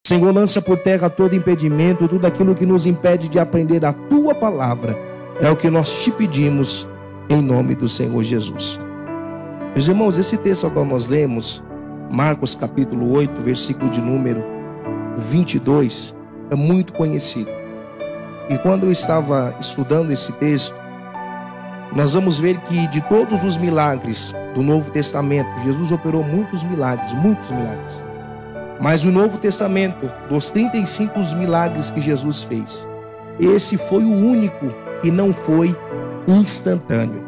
Senhor, lança por terra todo impedimento, tudo aquilo que nos impede de aprender a Tua palavra. É o que nós te pedimos, em nome do Senhor Jesus. Meus irmãos, esse texto que nós lemos, Marcos capítulo 8, versículo de número 22, é muito conhecido. E quando eu estava estudando esse texto, nós vamos ver que de todos os milagres do Novo Testamento, Jesus operou muitos milagres. Mas o Novo Testamento, dos 35 milagres que Jesus fez, esse foi o único que não foi instantâneo.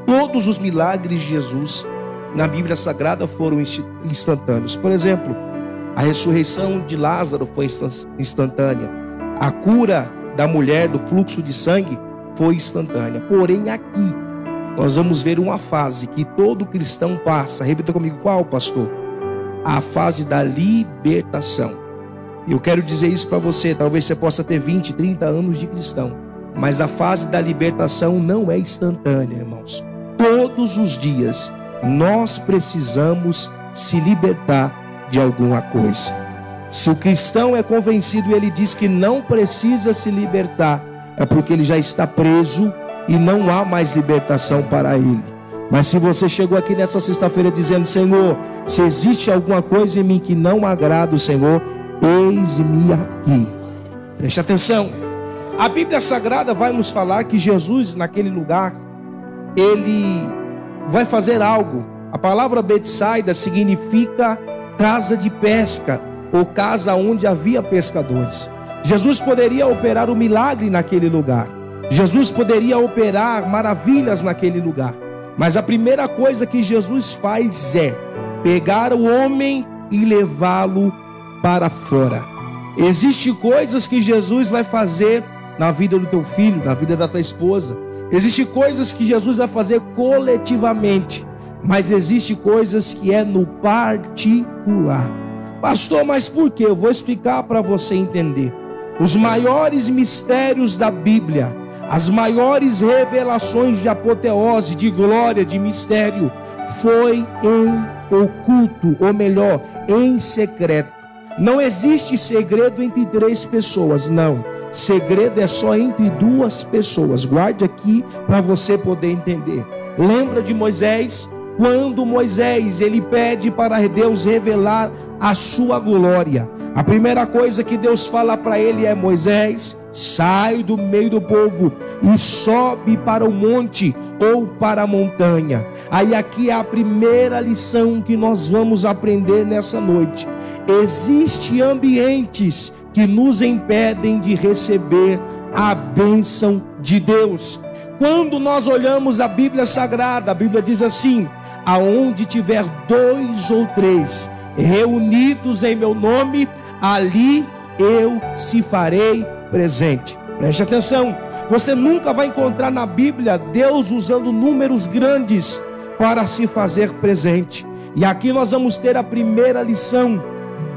Todos os milagres de Jesus na Bíblia Sagrada foram instantâneos. Por exemplo, a ressurreição de Lázaro foi instantânea. A cura da mulher do fluxo de sangue foi instantânea. Porém, aqui nós vamos ver uma fase que todo cristão passa. Repita comigo, qual, pastor? A fase da libertação. Eu quero dizer isso para você. Talvez você possa ter 20, 30 anos de cristão, mas a fase da libertação não é instantânea, irmãos. Todos os dias nós precisamos se libertar de alguma coisa. Se o cristão é convencido e ele diz que não precisa se libertar, é porque ele já está preso e não há mais libertação para ele. Mas se você chegou aqui nessa sexta-feira dizendo: Senhor, se existe alguma coisa em mim que não agrada o Senhor, eis-me aqui. Preste atenção. A Bíblia Sagrada vai nos falar que Jesus, naquele lugar, ele vai fazer algo. A palavra Betsaida significa casa de pesca, ou casa onde havia pescadores. Jesus poderia operar um milagre naquele lugar. Jesus poderia operar maravilhas naquele lugar. Mas a primeira coisa que Jesus faz é pegar o homem e levá-lo para fora. Existem coisas que Jesus vai fazer na vida do teu filho, na vida da tua esposa. Existem coisas que Jesus vai fazer coletivamente, mas existem coisas que é no particular. Pastor, mas por quê? Eu vou explicar para você entender. Os maiores mistérios da Bíblia, as maiores revelações de apoteose, de glória, de mistério, foi em oculto, ou melhor, em secreto. Não existe segredo entre 3 pessoas, não. Segredo é só entre 2 pessoas. Guarde aqui para você poder entender. Lembra de Moisés? Quando Moisés ele pede para Deus revelar a sua glória, a primeira coisa que Deus fala para ele é: Moisés, sai do meio do povo e sobe para o monte ou para a montanha. Aí aqui é a primeira lição que nós vamos aprender nessa noite. Existem ambientes que nos impedem de receber a bênção de Deus. Quando nós olhamos a Bíblia Sagrada, a Bíblia diz assim: aonde tiver 2 ou 3 reunidos em meu nome, ali eu se farei presente. Preste atenção, você nunca vai encontrar na Bíblia Deus usando números grandes para se fazer presente. E aqui nós vamos ter a primeira lição.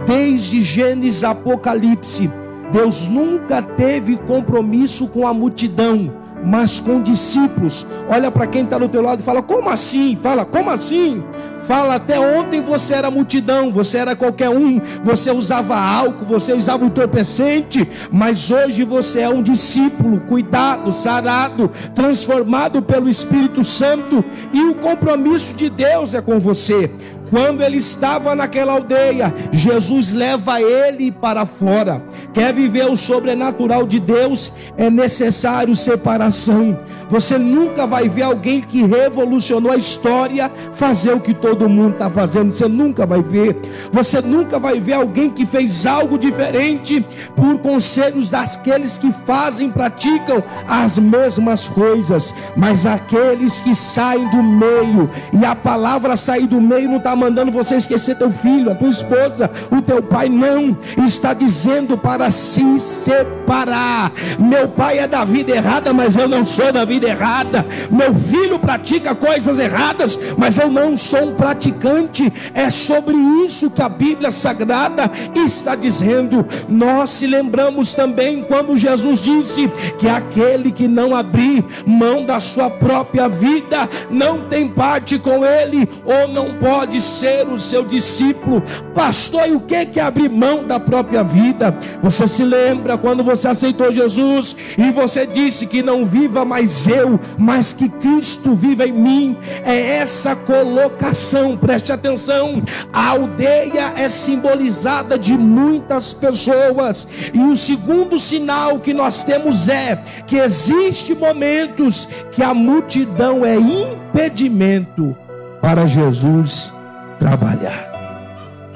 Desde Gênesis a Apocalipse, Deus nunca teve compromisso com a multidão, mas com discípulos. Olha para quem está do teu lado e fala: como assim? Fala: como assim? Fala: até ontem você era multidão, você era qualquer um, você usava álcool, você usava entorpecente, mas hoje você é um discípulo, cuidado, sarado, transformado pelo Espírito Santo, e o compromisso de Deus é com você. Quando ele estava naquela aldeia, Jesus leva ele para fora. Quer viver o sobrenatural de Deus? É necessário separação. Você nunca vai ver alguém que revolucionou a história fazer o que todo mundo está fazendo. Você nunca vai ver. Você nunca vai ver alguém que fez algo diferente por conselhos daqueles que fazem, praticam as mesmas coisas. Mas aqueles que saem do meio, e a palavra sair do meio não está mandando você esquecer teu filho, a tua esposa, o teu pai, não. Está dizendo para se separar. Meu pai é da vida errada, mas eu não sou da vida vida errada, meu filho pratica coisas erradas, mas eu não sou um praticante. É sobre isso que a Bíblia Sagrada está dizendo. Nós se lembramos também quando Jesus disse que aquele que não abrir mão da sua própria vida não tem parte com ele, ou não pode ser o seu discípulo. Pastor, e o que é abrir mão da própria vida? Você se lembra quando você aceitou Jesus e você disse que não viva mais eu, mas que Cristo viva em mim? É essa colocação, preste atenção. A aldeia é simbolizada de muitas pessoas, e o segundo sinal que nós temos é que existe momentos que a multidão é impedimento para Jesus trabalhar.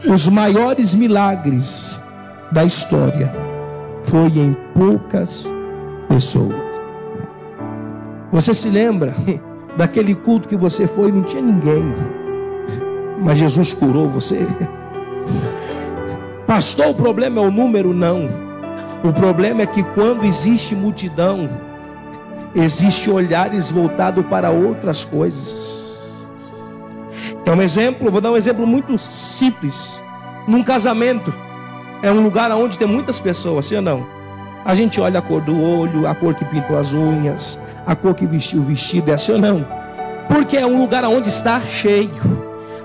Os maiores milagres da história foi em poucas pessoas. Você se lembra daquele culto que você foi e não tinha ninguém, mas Jesus curou você? Pastor, o problema é o número? Não. O problema é que quando existe multidão, existe olhares voltados para outras coisas. É um exemplo, vou dar um exemplo muito simples. Num casamento, é um lugar onde tem muitas pessoas, sim ou não? A gente olha a cor do olho, a cor que pintou as unhas, a cor que vestiu o vestido, é assim ou não? Porque é um lugar onde está cheio.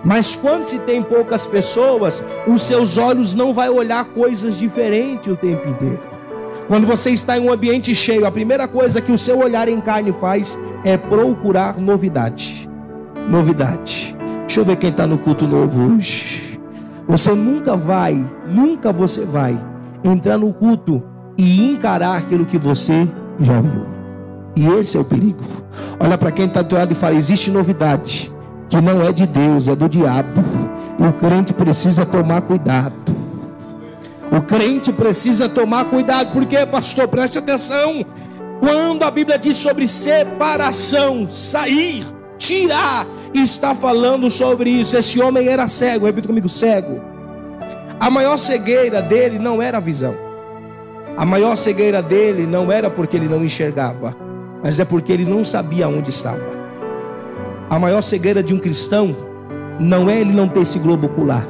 Mas quando se tem poucas pessoas, os seus olhos não vão olhar coisas diferentes o tempo inteiro. Quando você está em um ambiente cheio, a primeira coisa que o seu olhar em carne faz é procurar novidade. Novidade. Deixa eu ver quem está no culto novo hoje. Você nunca você vai entrar no culto e encarar aquilo que você já viu. E esse é o perigo. Olha para quem está do lado e fala: existe novidade que não é de Deus, é do diabo. E o crente precisa tomar cuidado. O crente precisa tomar cuidado. Por quê, pastor? Preste atenção. Quando a Bíblia diz sobre separação, sair, tirar, está falando sobre isso. Esse homem era cego, repita comigo, cego. A maior cegueira dele não era a visão. A maior cegueira dele não era porque ele não enxergava, mas é porque ele não sabia onde estava. A maior cegueira de um cristão não é ele não ter esse globo ocular,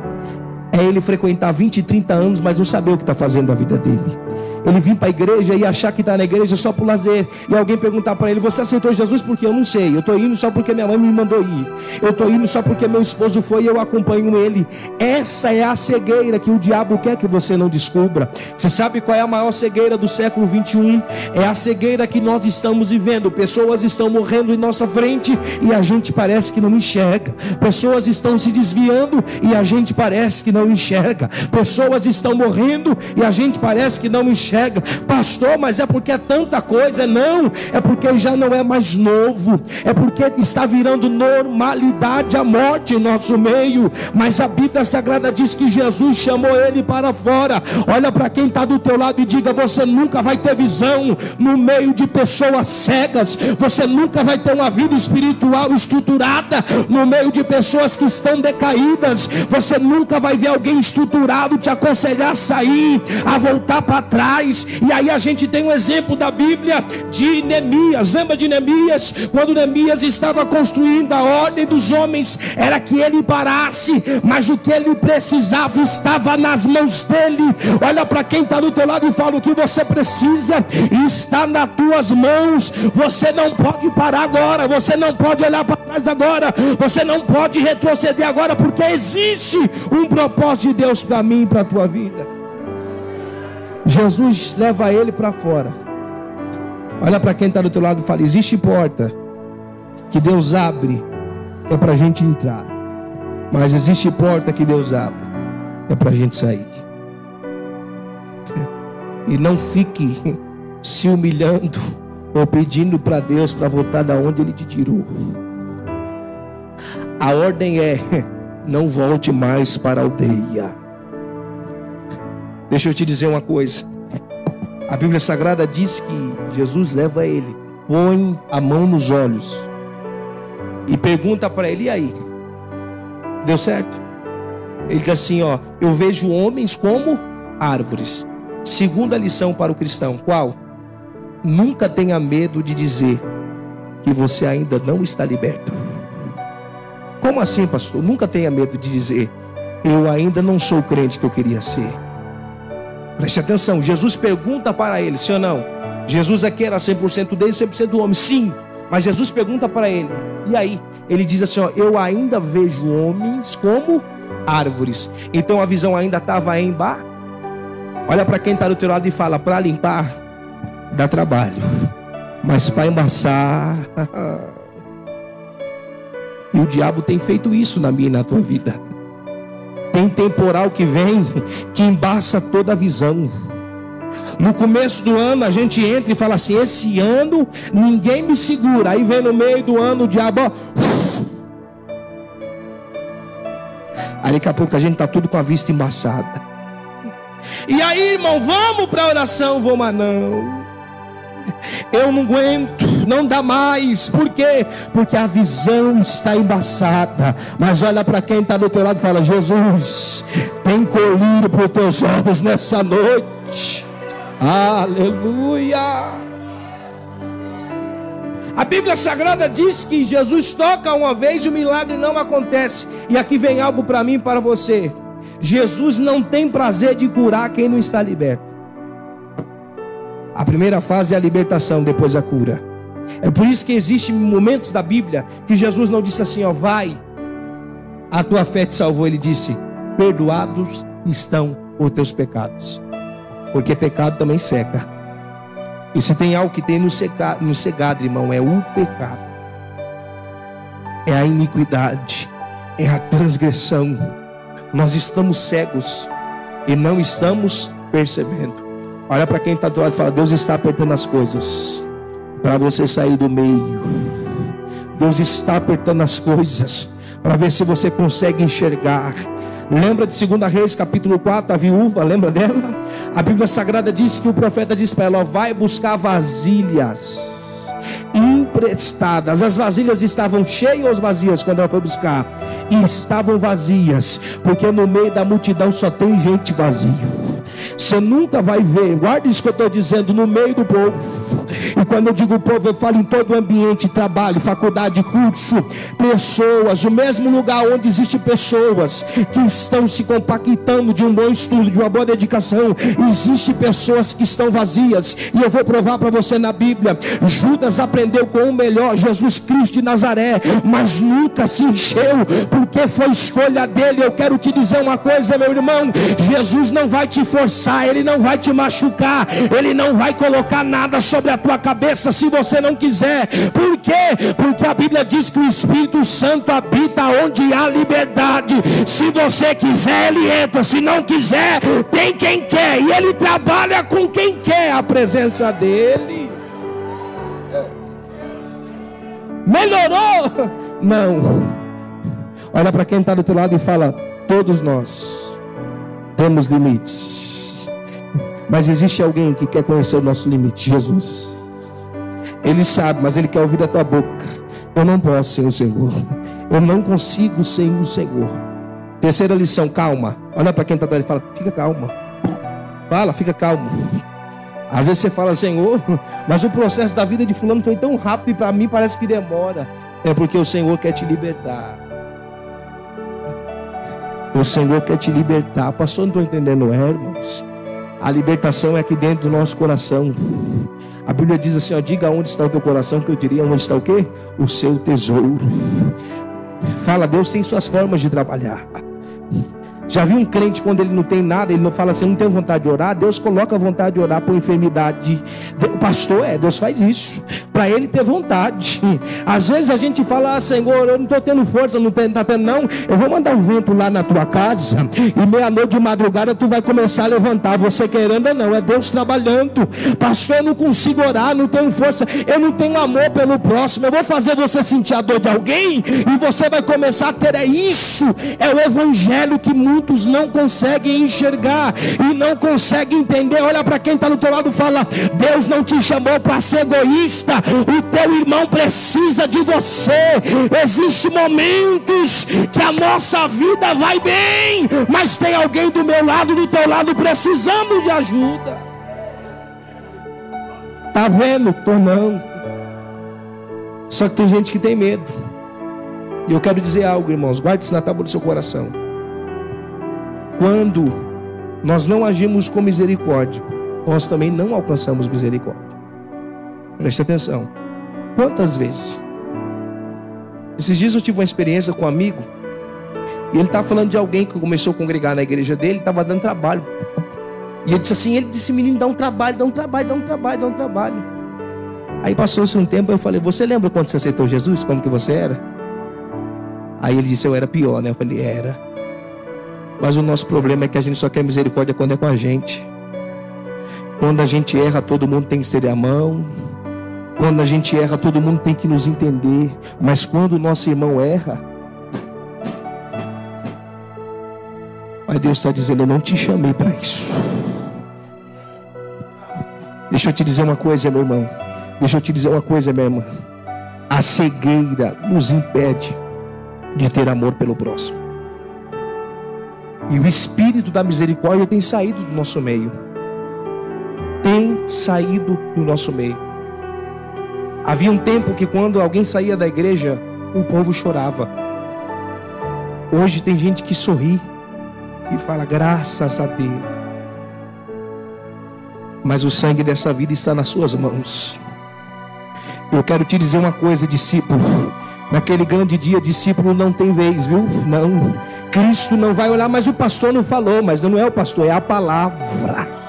é ele frequentar 20, 30 anos, mas não saber o que está fazendo da vida dele. Ele vir para a igreja e achar que está na igreja só por lazer. E alguém perguntar para ele: você aceitou Jesus por quê? Eu não sei, eu estou indo só porque minha mãe me mandou ir. Eu estou indo só porque meu esposo foi e eu acompanho ele. Essa é a cegueira que o diabo quer que você não descubra. Você sabe qual é a maior cegueira do século 21? É a cegueira que nós estamos vivendo. Pessoas estão morrendo em nossa frente e a gente parece que não enxerga. Pessoas estão se desviando e a gente parece que não enxerga. Pessoas estão morrendo e a gente parece que não enxerga. Pastor, mas é porque é tanta coisa? Não, é porque já não é mais novo, é porque está virando normalidade a morte em nosso meio. Mas a Bíblia Sagrada diz que Jesus chamou ele para fora. Olha para quem está do teu lado e diga: você nunca vai ter visão no meio de pessoas cegas. Você nunca vai ter uma vida espiritual estruturada no meio de pessoas que estão decaídas. Você nunca vai ver alguém estruturado te aconselhar a sair, a voltar para trás. E aí a gente tem um exemplo da Bíblia de Neemias. Lembra de Neemias? Quando Neemias estava construindo, a ordem dos homens era que ele parasse, mas o que ele precisava estava nas mãos dele. Olha para quem está do teu lado e fala: o que você precisa está nas tuas mãos. Você não pode parar agora, você não pode olhar para trás agora, você não pode retroceder agora, porque existe um propósito de Deus para mim e para a tua vida. Jesus leva ele para fora. Olha para quem está do teu lado e fala: existe porta que Deus abre, que é para a gente entrar, mas existe porta que Deus abre, que é para a gente sair. E não fique se humilhando ou pedindo para Deus para voltar da onde Ele te tirou. A ordem é: não volte mais para a aldeia. Deixa eu te dizer uma coisa. A Bíblia Sagrada diz que Jesus leva ele, põe a mão nos olhos e pergunta para ele: e aí? Deu certo? Ele diz assim: ó, eu vejo homens como árvores. Segunda lição para o cristão: qual? Nunca tenha medo de dizer: que você ainda não está liberto. Como assim, pastor? Nunca tenha medo de dizer: eu ainda não sou o crente que eu queria ser. Preste atenção, Jesus pergunta para ele, sim ou não? Jesus aqui era 100% dele, 100% homem, sim. Mas Jesus pergunta para ele, e aí? Ele diz assim, ó, eu ainda vejo homens como árvores. Então a visão ainda estava em bar. Olha para quem está do teu lado e fala: para limpar dá trabalho, mas para embaçar... E o diabo tem feito isso na minha e na tua vida. Tem temporal que vem, que embaça toda a visão. No começo do ano a gente entra e fala assim: esse ano ninguém me segura. Aí vem no meio do ano o diabo, ó, aí daqui a pouco a gente está tudo com a vista embaçada. E aí, irmão, vamos para a oração? Vou, mas não, eu não aguento, não dá mais. Por quê? Porque a visão está embaçada. Mas olha para quem está do teu lado e fala: Jesus, tem colírio para os teus olhos nessa noite. Aleluia. A Bíblia Sagrada diz que Jesus toca uma vez e o milagre não acontece. E aqui vem algo para mim e para você: Jesus não tem prazer de curar quem não está liberto. A primeira fase é a libertação, depois a cura. É por isso que existem momentos da Bíblia que Jesus não disse assim, ó, vai, a tua fé te salvou. Ele disse: perdoados estão os teus pecados. Porque pecado também seca. E se tem algo que tem nos cegado, irmão, é o pecado. É a iniquidade, é a transgressão. Nós estamos cegos e não estamos percebendo. Olha para quem está do lado e fala: Deus está apertando as coisas para você sair do meio. Deus está apertando as coisas para ver se você consegue enxergar. Lembra de 2 Reis capítulo 4, a viúva, lembra dela? A Bíblia Sagrada diz que o profeta disse para ela: ó, vai buscar vasilhas emprestadas. As vasilhas estavam cheias ou vazias quando ela foi buscar? E estavam vazias, porque no meio da multidão só tem gente vazia. Você nunca vai ver, guarda isso que eu estou dizendo, no meio do povo. E quando eu digo povo, eu falo em todo o ambiente, trabalho, faculdade, curso, pessoas, o mesmo lugar onde existem pessoas que estão se compactando de um bom estudo, de uma boa dedicação, existem pessoas que estão vazias. E eu vou provar para você na Bíblia: Judas aprendeu com o melhor, Jesus Cristo de Nazaré, mas nunca se encheu, porque foi escolha dele. Eu quero te dizer uma coisa, meu irmão: Jesus não vai te forçar, ele não vai te machucar, ele não vai colocar nada sobre a tua cabeça se você não quiser. Por quê? Porque a Bíblia diz que o Espírito Santo habita onde há liberdade. Se você quiser, ele entra. Se não quiser, tem quem quer, e ele trabalha com quem quer a presença dele. Melhorou? Não. Olha para quem está do teu lado e fala: todos nós temos limites, mas existe alguém que quer conhecer o nosso limite: Jesus. Ele sabe, mas ele quer ouvir da tua boca: eu não posso sem o Senhor, eu não consigo sem o Senhor. Terceira lição: calma. Olha para quem está atrás e fala: fica calma. Fala, fica calmo. Às vezes você fala: Senhor, mas o processo da vida de fulano foi tão rápido e para mim parece que demora. É porque o Senhor quer te libertar. O Senhor quer te libertar. Pastor, não estou entendendo, irmãos. A libertação é aqui dentro do nosso coração. A Bíblia diz assim, ó: diga onde está o teu coração, que eu diria onde está o quê? O seu tesouro. Fala, Deus tem suas formas de trabalhar. Já viu um crente quando ele não tem nada, ele não fala assim, não tem vontade de orar? Deus coloca a vontade de orar por enfermidade. O pastor, Deus faz isso para ele ter vontade. Às vezes a gente fala: Senhor, eu não estou tendo força, não está tendo não. Eu vou mandar um vento lá na tua casa e meia-noite de madrugada tu vai começar a levantar, você querendo ou não. É Deus trabalhando. Pastor, eu não consigo orar, não tenho força, eu não tenho amor pelo próximo. Eu vou fazer você sentir a dor de alguém e você vai começar a ter. É isso, é o evangelho que muitos não conseguem enxergar e não conseguem entender. Olha para quem está do teu lado e fala: Deus não te chamou para ser egoísta. O teu irmão precisa de você. Existem momentos que a nossa vida vai bem, mas tem alguém do meu lado, do teu lado, precisando de ajuda. Tá vendo? Tô não. Só que tem gente que tem medo. E eu quero dizer algo, irmãos, guarde isso na tábua do seu coração. Quando nós não agimos com misericórdia, nós também não alcançamos misericórdia. Preste atenção. Quantas vezes? Esses dias eu tive uma experiência com um amigo, e ele estava falando de alguém que começou a congregar na igreja dele, estava dando trabalho. E ele disse assim, menino, dá um trabalho. Aí passou-se um tempo, eu falei, você lembra quando você aceitou Jesus? Como que você era? Aí ele disse, eu era pior, né? Eu falei, era. Mas o nosso problema é que a gente só quer misericórdia quando é com a gente. Quando a gente erra, todo mundo tem que estender a mão. Quando a gente erra, todo mundo tem que nos entender. Mas quando o nosso irmão erra, mas Deus está dizendo, eu não te chamei para isso. Deixa eu te dizer uma coisa, meu irmão. Deixa eu te dizer uma coisa, minha irmã. A cegueira nos impede de ter amor pelo próximo. E o espírito da misericórdia tem saído do nosso meio. Tem saído do nosso meio. Havia um tempo que quando alguém saía da igreja, o povo chorava. Hoje tem gente que sorri e fala, graças a Deus. Mas o sangue dessa vida está nas suas mãos. Eu quero te dizer uma coisa, discípulo. Naquele grande dia, discípulo não tem vez, viu? Não. Cristo não vai olhar, mas o pastor não falou. Mas não é o pastor, é a palavra.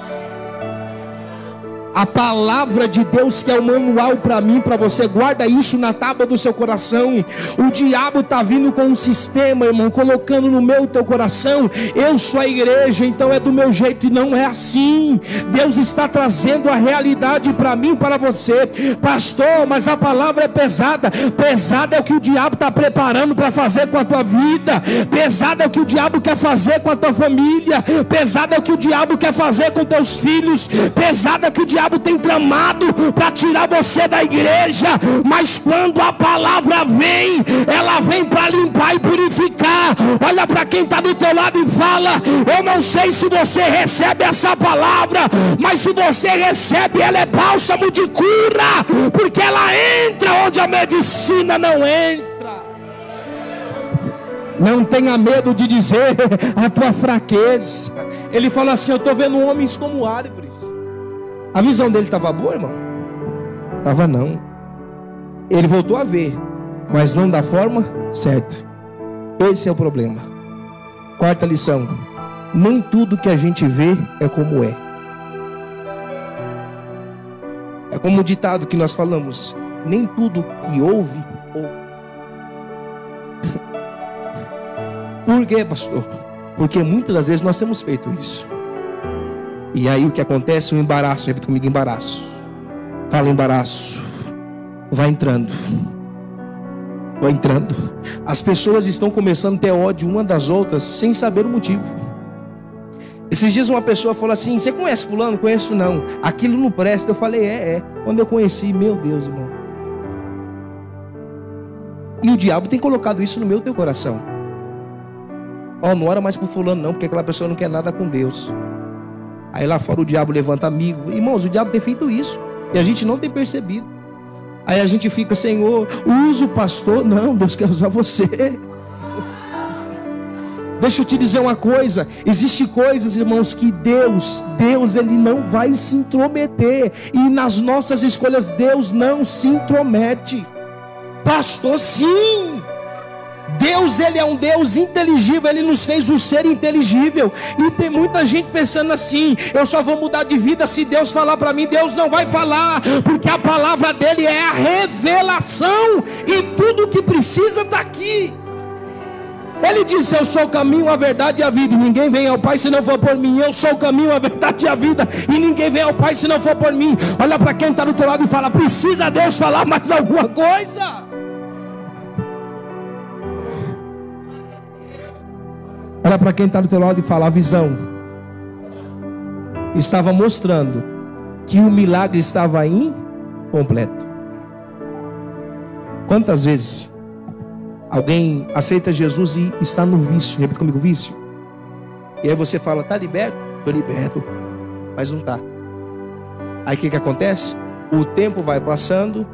A palavra de Deus, que é o manual para mim, para você. Guarda isso na tábua do seu coração. O diabo está vindo com um sistema, irmão, colocando no meu e teu coração. Eu sou a igreja, então é do meu jeito. E não é assim. Deus está trazendo a realidade para mim, para você. Pastor, mas a palavra é pesada. Pesada é o que o diabo está preparando para fazer com a tua vida. Pesada é o que o diabo quer fazer com a tua família. Pesada é o que o diabo quer fazer com teus filhos. Pesada é o que o diabo tem tramado para tirar você da igreja. Mas quando a palavra vem, ela vem para limpar e purificar. Olha para quem está do teu lado e fala, eu não sei se você recebe essa palavra, mas se você recebe, ela é bálsamo de cura, porque ela entra onde a medicina não entra. Não tenha medo de dizer a tua fraqueza. Ele fala assim, eu estou vendo homens como árvores. A visão dele estava boa, irmão? Estava não. Ele voltou a ver, mas não da forma certa. Esse é o problema. Quarta lição. Nem tudo que a gente vê é como é. É como o ditado que nós falamos. Nem tudo que ouve, ouve. Por quê, pastor? Porque muitas das vezes nós temos feito isso. E aí o que acontece? Um embaraço. Repita comigo, embaraço. Fala embaraço. Vai entrando. Vai entrando. As pessoas estão começando a ter ódio uma das outras sem saber o motivo. Esses dias uma pessoa falou assim, você conhece fulano? Conheço não. Aquilo não presta. Eu falei, é. Quando eu conheci, meu Deus, irmão. E o diabo tem colocado isso no meu teu coração. Não ora mais por fulano não, porque aquela pessoa não quer nada com Deus. Aí lá fora o diabo levanta amigo. Irmãos, o diabo tem feito isso. E a gente não tem percebido. Aí a gente fica, Senhor, usa o pastor. Não, Deus quer usar você. Deixa eu te dizer uma coisa. Existem coisas, irmãos, que Deus ele não vai se intrometer. E nas nossas escolhas Deus não se intromete. Pastor, sim. Deus, ele é um Deus inteligível. Ele nos fez um ser inteligível. E tem muita gente pensando assim, eu só vou mudar de vida se Deus falar para mim. Deus não vai falar, porque a palavra dele é a revelação. E tudo que precisa está aqui. Ele disse, eu sou o caminho, a verdade e a vida, e ninguém vem ao Pai se não for por mim. Eu sou o caminho, a verdade e a vida, e ninguém vem ao Pai se não for por mim. Olha para quem está do teu lado e fala, precisa Deus falar mais alguma coisa? Olha para quem está do teu lado e fala, a visão estava mostrando que o milagre estava incompleto. Quantas vezes alguém aceita Jesus e está no vício? Repita comigo, vício. E aí você fala, está liberto? Estou liberto. Mas não está. Aí o que acontece? O tempo vai passando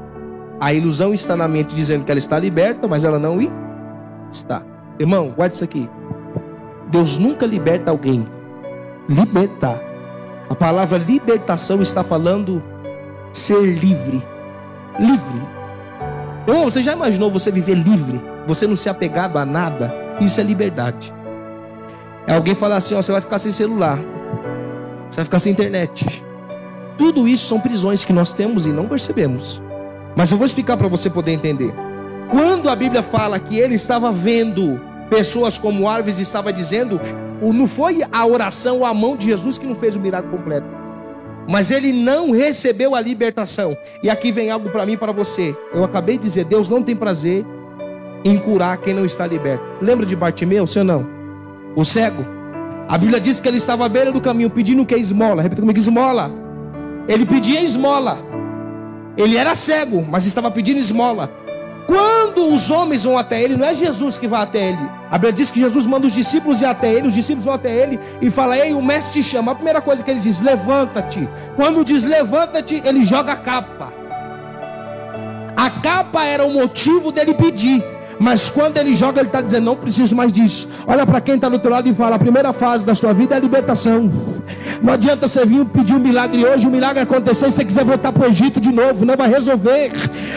A ilusão está na mente dizendo que ela está liberta, mas ela não está. Irmão, guarde isso aqui. Deus nunca liberta alguém. Libertar. A palavra libertação está falando ser livre. Livre. Irmão, você já imaginou você viver livre? Você não ser apegado a nada? Isso é liberdade. É alguém falar assim, ó, você vai ficar sem celular, você vai ficar sem internet. Tudo isso são prisões que nós temos e não percebemos. Mas eu vou explicar para você poder entender. Quando a Bíblia fala que ele estava vendo pessoas como árvores, estava dizendo, não foi a oração ou a mão de Jesus que não fez o milagre completo, mas ele não recebeu a libertação. E aqui vem algo para mim e para você. Eu acabei de dizer, Deus não tem prazer em curar quem não está liberto. Lembra de Bartimeu, sim ou não? O cego. A Bíblia diz que ele estava à beira do caminho pedindo o que? Esmola. Repita comigo, esmola. Ele pedia esmola. Ele era cego, mas estava pedindo esmola. Quando os homens vão até ele, não é Jesus que vai até ele. A Bíblia diz que Jesus manda os discípulos ir até ele. Os discípulos vão até ele e falam, ei, o mestre te chama. A primeira coisa que ele diz, levanta-te. Quando diz levanta-te, ele joga a capa. A capa era o motivo dele pedir. Mas quando ele joga, ele está dizendo, não preciso mais disso. Olha para quem está do outro lado e fala, a primeira fase da sua vida é a libertação. Não adianta você vir pedir um milagre hoje, o milagre acontecer, e você quiser voltar para o Egito de novo, não vai resolver.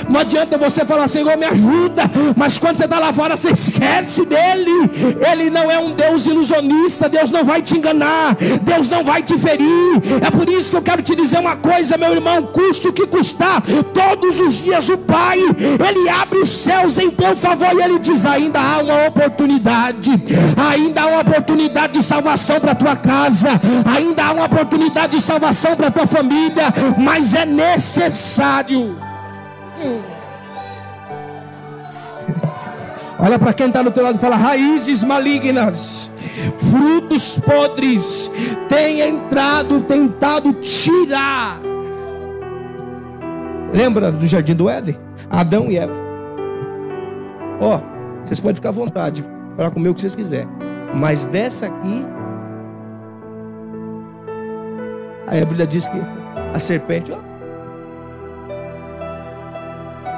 Não adianta você falar, Senhor, me ajuda, mas quando você está lá fora, você esquece dele. Ele não é um Deus ilusionista. Deus não vai te enganar, Deus não vai te ferir. É por isso que eu quero te dizer uma coisa, meu irmão, custe o que custar, todos os dias o Pai, Ele abre os céus em teu favor. E ele diz, ainda há uma oportunidade. Ainda há uma oportunidade de salvação para a tua casa. Ainda há uma oportunidade de salvação para a tua família. Mas é necessário. Olha para quem está do teu lado e fala, raízes malignas, frutos podres têm entrado, tentado tirar. Lembra do jardim do Éden? Adão e Eva. Ó, vocês podem ficar à vontade para comer o que vocês quiserem, mas dessa aqui, aí a Bíblia diz que a serpente, ó,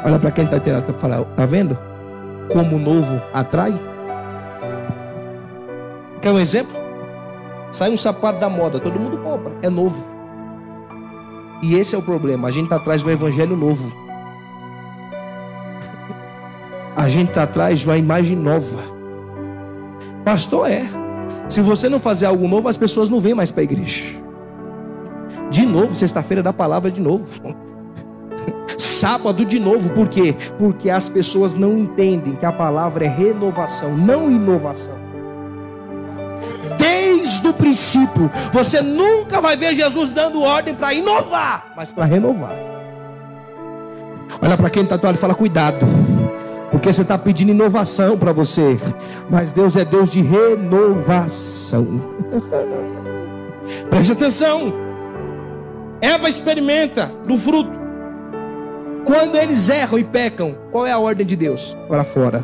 olha para quem está tentando falar, tá vendo como o novo atrai? Quer um exemplo? Sai um sapato da moda, todo mundo compra, é novo. E esse é o problema, a gente está atrás do evangelho novo. A gente está atrás de uma imagem nova. Pastor, se você não fazer algo novo, as pessoas não vêm mais para a igreja. De novo, sexta-feira da palavra de novo. Sábado de novo, por quê? Porque as pessoas não entendem que a palavra é renovação, não inovação. Desde o princípio, você nunca vai ver Jesus dando ordem para inovar, mas para renovar. Olha para quem está atuando e fala, cuidado. Porque você está pedindo inovação para você, mas Deus é Deus de renovação. Preste atenção. Eva experimenta do fruto. Quando eles erram e pecam, qual é a ordem de Deus? Para fora.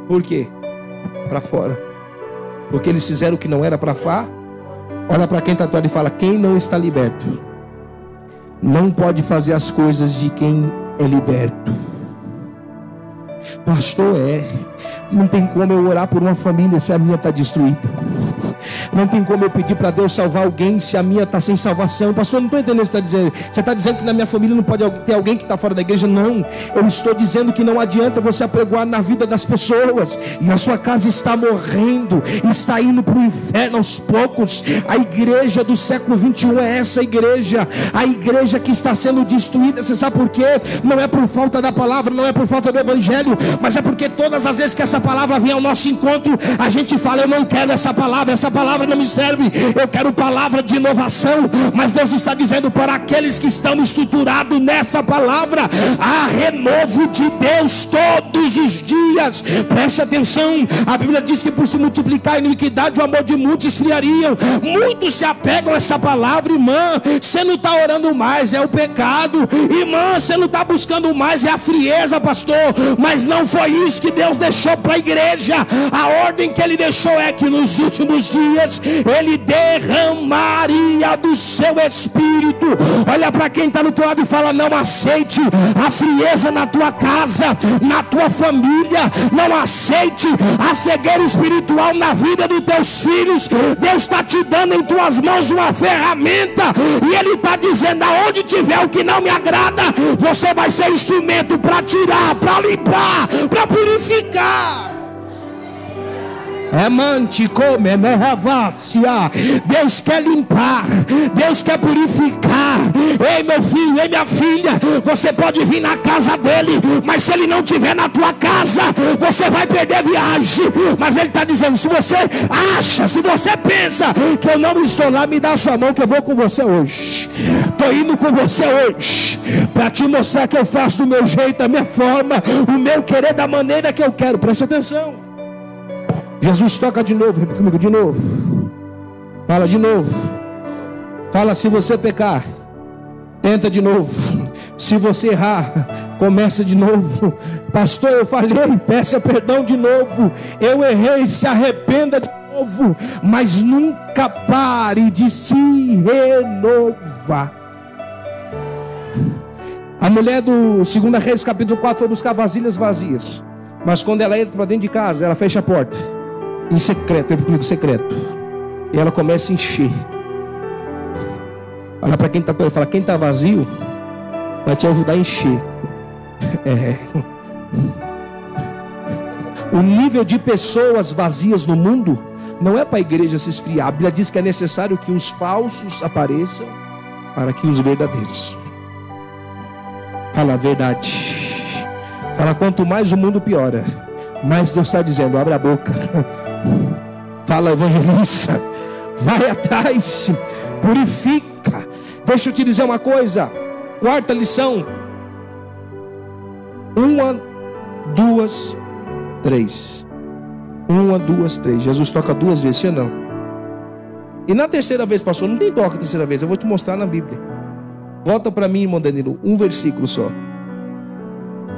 Por quê? Para fora. Porque eles fizeram o que não era para fora. Olha para quem está atuando e fala, quem não está liberto não pode fazer as coisas de quem é liberto. Pastor, não tem como eu orar por uma família se a minha está destruída. Não tem como eu pedir para Deus salvar alguém se a minha está sem salvação. Pastor, não estou entendendo o que você está dizendo. Você está dizendo que na minha família não pode ter alguém que está fora da igreja? Não, eu estou dizendo que não adianta você apregoar na vida das pessoas. E a sua casa está morrendo, está indo para o inferno aos poucos. A igreja do século 21 é essa igreja. A igreja que está sendo destruída. Você sabe por quê? Não é por falta da palavra, não é por falta do evangelho, mas é porque todas as vezes que essa palavra vem ao nosso encontro, a gente fala, eu não quero essa palavra não me serve, eu quero palavra de inovação. Mas Deus está dizendo para aqueles que estão estruturados nessa palavra, há renovo de Deus todos os dias. Preste atenção, a Bíblia diz que por se multiplicar a iniquidade, o amor de muitos esfriariam. Muitos se apegam a essa palavra. Irmã, você não está orando mais, é o pecado. Irmã, você não está buscando mais, é a frieza, pastor. Mas não foi isso que Deus deixou para a igreja. A ordem que Ele deixou é que nos últimos dias dias Ele derramaria do seu Espírito. Olha para quem está no teu lado e fala: não aceite a frieza na tua casa, na tua família. Não aceite a cegueira espiritual na vida dos teus filhos. Deus está te dando em tuas mãos uma ferramenta, e Ele está dizendo: aonde tiver o que não me agrada, você vai ser instrumento para tirar, para limpar, para purificar. Deus quer limpar, Deus quer purificar. Ei, meu filho, ei, minha filha, você pode vir na casa dele, mas se ele não estiver na tua casa, você vai perder viagem. Mas ele está dizendo: se você acha, se você pensa que eu não estou lá, me dá a sua mão que eu vou com você hoje. Estou indo com você hoje para te mostrar que eu faço do meu jeito, da minha forma, o meu querer, da maneira que eu quero. Preste atenção. Jesus toca de novo, repita comigo, de novo. Fala de novo. Fala: se você pecar, tenta de novo. Se você errar, começa de novo. Pastor, eu falhei, peça perdão de novo. Eu errei, se arrependa de novo. Mas nunca pare de se renovar. A mulher do 2 Reis capítulo 4 foi buscar vasilhas vazias, mas quando ela entra para dentro de casa, ela fecha a porta em secreto, comigo, secreto, e ela começa a encher. Olha para quem está perto e fala: quem está vazio vai te ajudar a encher. O nível de pessoas vazias no mundo não é para a igreja se esfriar. A Bíblia diz que é necessário que os falsos apareçam para que os verdadeiros. Fala a verdade. Fala: quanto mais o mundo piora, mais Deus está dizendo: abre a boca. Fala, evangeliza. Vai atrás. Purifica. Deixa eu te dizer uma coisa. Quarta lição. 1, 2, 3. 1, 2, 3. Jesus toca 2 vezes, sim ou não? E na terceira vez, pastor, não tem toque a terceira vez. Eu vou te mostrar na Bíblia. Volta para mim, irmão Danilo, um versículo só,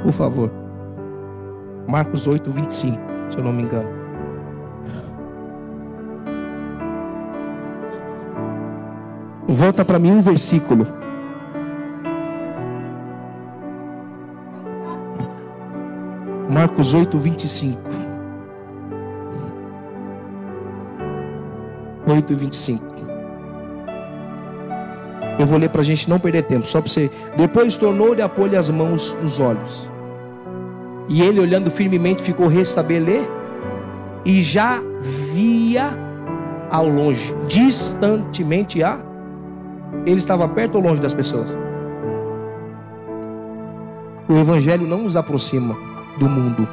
por favor. Marcos 8, 25, se eu não me engano. Volta para mim um versículo. Marcos 8, 25. 8 e 25. Eu vou ler para a gente não perder tempo, só para você. Depois tornou-lhe a pôr-lhe as mãos nos olhos, e ele, olhando firmemente, ficou restabelecer, e já via ao longe, distantemente ele estava perto ou longe das pessoas? O evangelho não nos aproxima do mundo.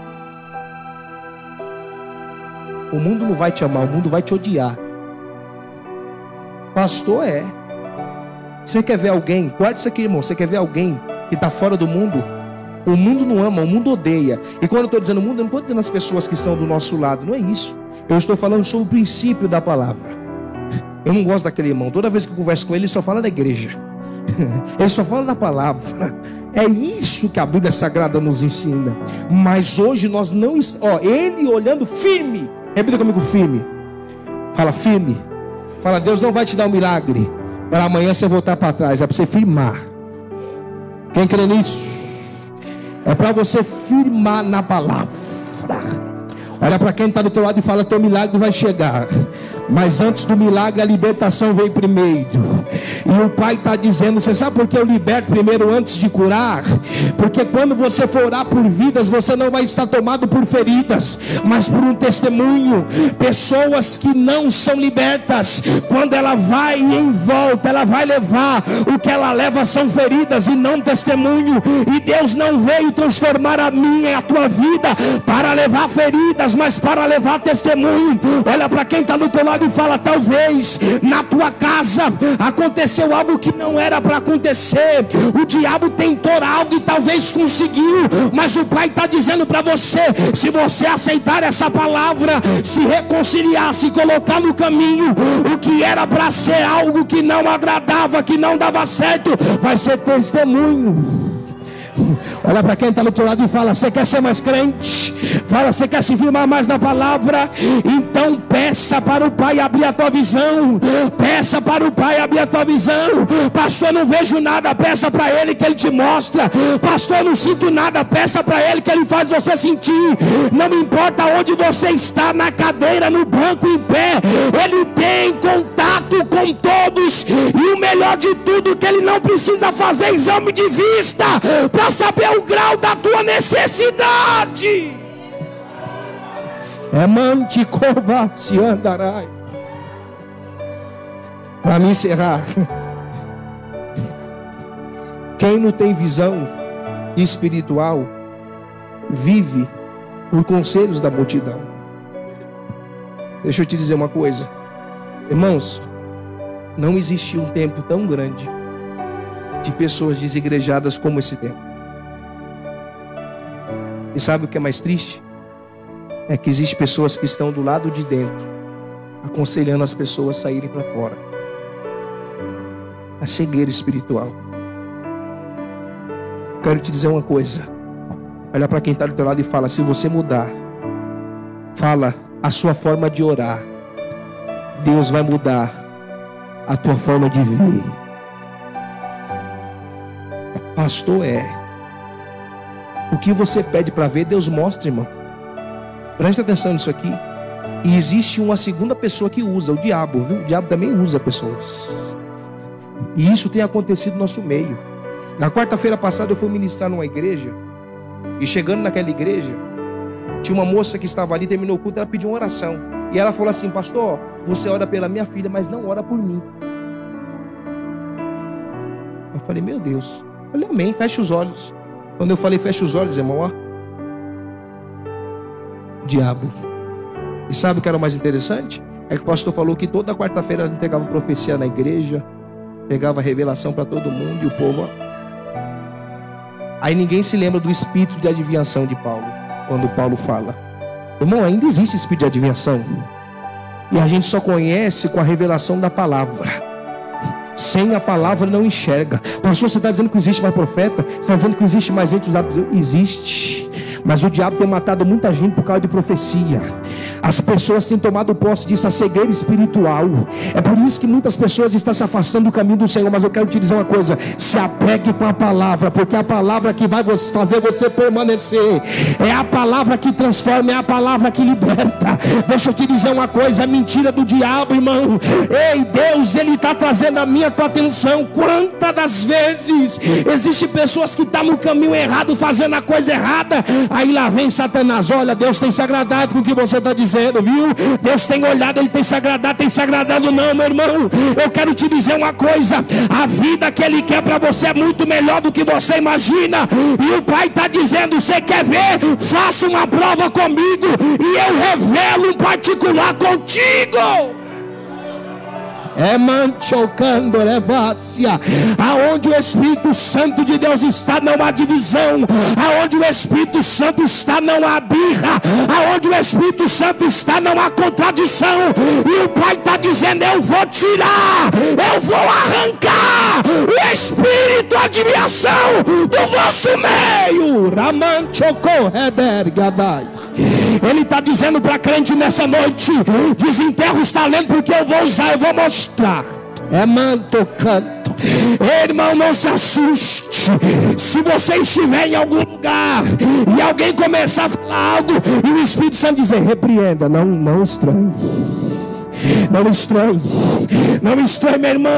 O mundo não vai te amar, o mundo vai te odiar. Pastor, você quer ver alguém? Guarda isso aqui, irmão. Você quer ver alguém que está fora do mundo? O mundo não ama, o mundo odeia. E quando eu estou dizendo mundo, eu não estou dizendo as pessoas que estão do nosso lado. Não é isso. Eu estou falando sobre o princípio da palavra. Eu não gosto daquele irmão. Toda vez que eu converso com ele, ele só fala da igreja. Ele só fala da palavra. É isso que a Bíblia Sagrada nos ensina. Mas hoje nós não estamos. Ele olhando firme. Repita comigo, firme. Fala, firme. Fala: Deus não vai te dar um milagre para amanhã você voltar para trás. É para você firmar. Quem crê nisso? É para você firmar na palavra. Olha para quem está do teu lado e fala: teu milagre vai chegar, mas antes do milagre a libertação vem primeiro. E o Pai está dizendo: você sabe por que eu liberto primeiro antes de curar? Porque quando você for orar por vidas, você não vai estar tomado por feridas, mas por um testemunho. Pessoas que não são libertas, quando ela vai em volta, ela vai levar, o que ela leva são feridas e não testemunho. E Deus não veio transformar a minha e a tua vida para levar feridas, mas para levar testemunho. Olha para quem está do teu lado e fala: talvez na tua casa aconteceu algo que não era para acontecer. O diabo tentou algo e talvez conseguiu, mas o Pai está dizendo para você: se você aceitar essa palavra, se reconciliar, se colocar no caminho, o que era para ser algo que não agradava, que não dava certo, vai ser testemunho. Olha para quem está do outro lado e fala: você quer ser mais crente? Fala: você quer se firmar mais na palavra? Então peça para o Pai abrir a tua visão. Peça para o Pai abrir a tua visão. Pastor, não vejo nada. Peça para Ele que Ele te mostra. Pastor, não sinto nada. Peça para Ele que Ele faz você sentir. Não me importa onde você está, na cadeira, no banco, em pé, Ele tem contato com todos. E o melhor de tudo, que Ele não precisa fazer exame de vista para saber o grau da tua necessidade. É manticova se andarai. Para me encerrar, quem não tem visão espiritual vive por conselhos da multidão. Deixa eu te dizer uma coisa, irmãos, não existe um tempo tão grande de pessoas desigrejadas como esse tempo. E sabe o que é mais triste? É que existem pessoas que estão do lado de dentro, aconselhando as pessoas a saírem para fora. A cegueira espiritual. Quero te dizer uma coisa. Olha para quem está do teu lado e fala: se você mudar, fala a sua forma de orar, Deus vai mudar a tua forma de ver. Pastor, o que você pede para ver, Deus mostra, irmão. Presta atenção nisso aqui. E existe uma segunda pessoa que usa, o diabo, viu? O diabo também usa pessoas. E isso tem acontecido no nosso meio. Na quarta-feira passada eu fui ministrar numa igreja. E chegando naquela igreja, tinha uma moça que estava ali, terminou o culto, ela pediu uma oração. E ela falou assim: pastor, você ora pela minha filha, mas não ora por mim. Eu falei: meu Deus. Eu falei: amém, fecha os olhos. Quando eu falei fecha os olhos, irmão, ó, diabo. E sabe o que era o mais interessante? É que o pastor falou que toda quarta-feira ela entregava profecia na igreja, pegava revelação para todo mundo e o povo, ó. Aí ninguém se lembra do espírito de adivinhação de Paulo. Quando Paulo fala, irmão, ainda existe espírito de adivinhação. E a gente só conhece com a revelação da palavra. Sem a palavra não enxerga. Pastor, você está dizendo que existe mais profeta? Você está dizendo que existe mais gente usada por Deus? Existe. Mas o diabo tem matado muita gente por causa de profecia. As pessoas têm tomado posse disso, a cegueira espiritual. É por isso que muitas pessoas estão se afastando do caminho do Senhor. Mas eu quero te dizer uma coisa: se apegue com a palavra, porque é a palavra que vai fazer você permanecer. É a palavra que transforma, é a palavra que liberta. Deixa eu te dizer uma coisa: é mentira do diabo, irmão. Ei, Deus, Ele está trazendo a minha tua atenção. Quantas das vezes existem pessoas que estão no caminho errado, fazendo a coisa errada. Aí lá vem Satanás: olha, Deus tem se agradado com o que você está dizendo, viu? Deus tem olhado, Ele tem se agradado. Não, meu irmão, eu quero te dizer uma coisa: a vida que Ele quer para você é muito melhor do que você imagina. E o Pai está dizendo: você quer ver? Faça uma prova comigo e eu revelo um particular contigo. É manchocando levácia. Aonde o Espírito Santo de Deus está, não há divisão. Aonde o Espírito Santo está, não há birra. Aonde o Espírito Santo está, não há contradição. E o Pai está dizendo: eu vou tirar, eu vou arrancar o espírito de adivinhação do vosso meio. Ele está dizendo para crente nessa noite: desenterra os talentos, porque eu vou usar, eu vou mostrar. É manto canto. Irmão, não se assuste se você estiver em algum lugar e alguém começar a falar algo e o Espírito Santo dizer: repreenda, não estranhe. Não estranhe, não estranhe, minha irmã.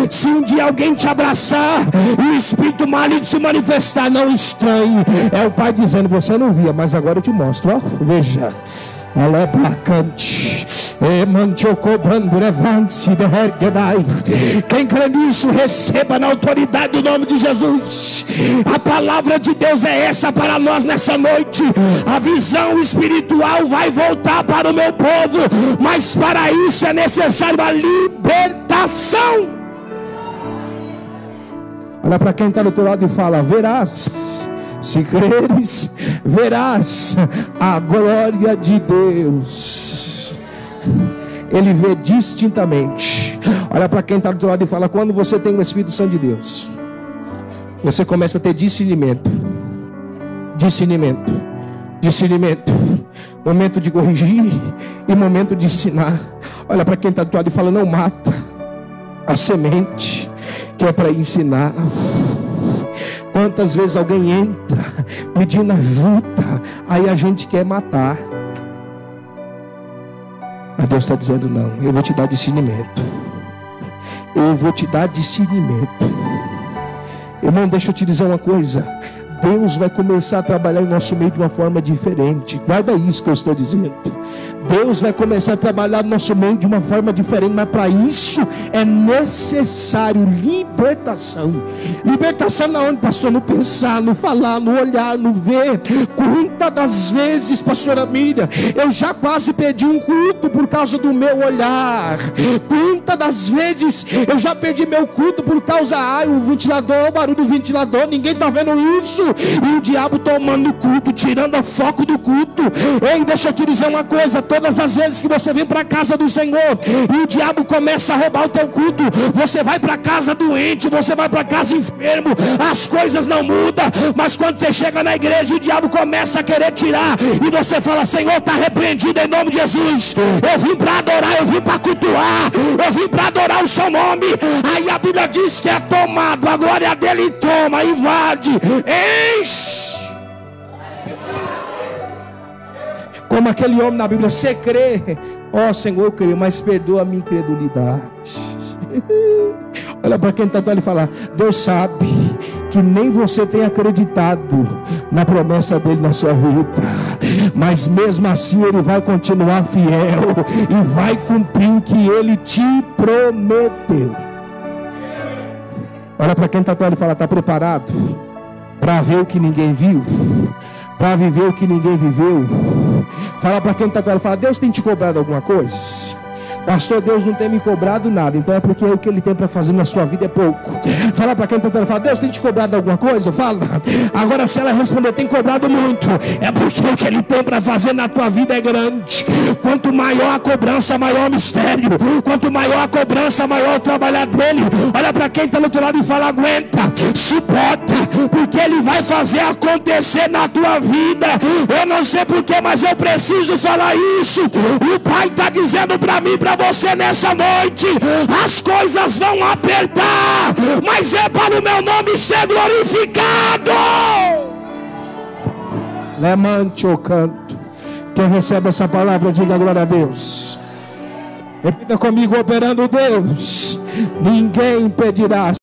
Se um dia alguém te abraçar e o espírito maligno se manifestar, não estranhe. É o Pai dizendo: você não via, mas agora eu te mostro, ó. Veja, ela é bacante. Quem crê nisso, receba na autoridade do nome de Jesus. A palavra de Deus é essa para nós nessa noite. A visão espiritual vai voltar para o meu povo, mas para isso é necessário a libertação. Olha para quem está do outro lado e fala: verás, se creres, verás a glória de Deus. Ele vê distintamente. Olha para quem está do outro lado e fala: quando você tem o Espírito Santo de Deus, você começa a ter discernimento. Discernimento. Discernimento. Momento de corrigir e momento de ensinar. Olha para quem está do lado e fala: não mata a semente que é para ensinar. Quantas vezes alguém entra pedindo ajuda, aí a gente quer matar. Mas Deus está dizendo: não, eu vou te dar discernimento. Eu vou te dar discernimento. Irmão, deixa eu te dizer uma coisa. Deus vai começar a trabalhar em nosso meio de uma forma diferente. Guarda isso que eu estou dizendo. Deus vai começar a trabalhar no nosso meio de uma forma diferente. Mas para isso é necessário libertação. Libertação na onde, pastor? No pensar, no falar, no olhar, no ver. Quantas das vezes, pastora Miriam, eu já quase perdi um culto por causa do meu olhar. Quantas das vezes eu já perdi meu culto por causa o ventilador, o barulho do ventilador, ninguém está vendo isso. E o diabo tomando o culto, tirando o foco do culto. Ei, deixa eu te dizer uma coisa: todas as vezes que você vem para a casa do Senhor e o diabo começa a roubar o teu culto, você vai para casa doente, você vai para casa enfermo, as coisas não mudam. Mas quando você chega na igreja, o diabo começa a querer tirar, e você fala: Senhor, está repreendido em nome de Jesus. Eu vim para adorar, eu vim para cultuar, eu vim para adorar o seu nome. Aí a Bíblia diz que é tomado, a glória dele toma, invade, enche. Como aquele homem na Bíblia: você crê? Ó Senhor, eu creio, mas perdoa a minha incredulidade. Olha para quem está ali e fala: Deus sabe que nem você tem acreditado na promessa dele na sua vida, mas mesmo assim ele vai continuar fiel e vai cumprir o que ele te prometeu. Olha para quem está ali e fala: está preparado para ver o que ninguém viu, para viver o que ninguém viveu? Fala para quem está ali e fala: Deus tem te cobrado alguma coisa? Pastor, Deus não tem me cobrado nada, então é porque o que Ele tem para fazer na sua vida é pouco. Fala para quem está ali e fala: Deus tem te cobrado alguma coisa? Fala. Agora, se ela responder: tem cobrado muito, é porque o que Ele tem para fazer na tua vida é grande. Quanto maior a cobrança, maior o mistério. Quanto maior a cobrança, maior o trabalhar dele. Olha para quem está do outro lado e fala: aguenta, suporta, porque Ele vai fazer acontecer na tua vida. Eu não sei porquê, mas eu preciso falar isso. O Pai está dizendo para mim, para você nessa noite: as coisas vão apertar, mas é para o meu nome ser glorificado. Levante o canto. Quem recebe essa palavra, diga glória a Deus. Repita comigo: operando Deus, ninguém impedirá.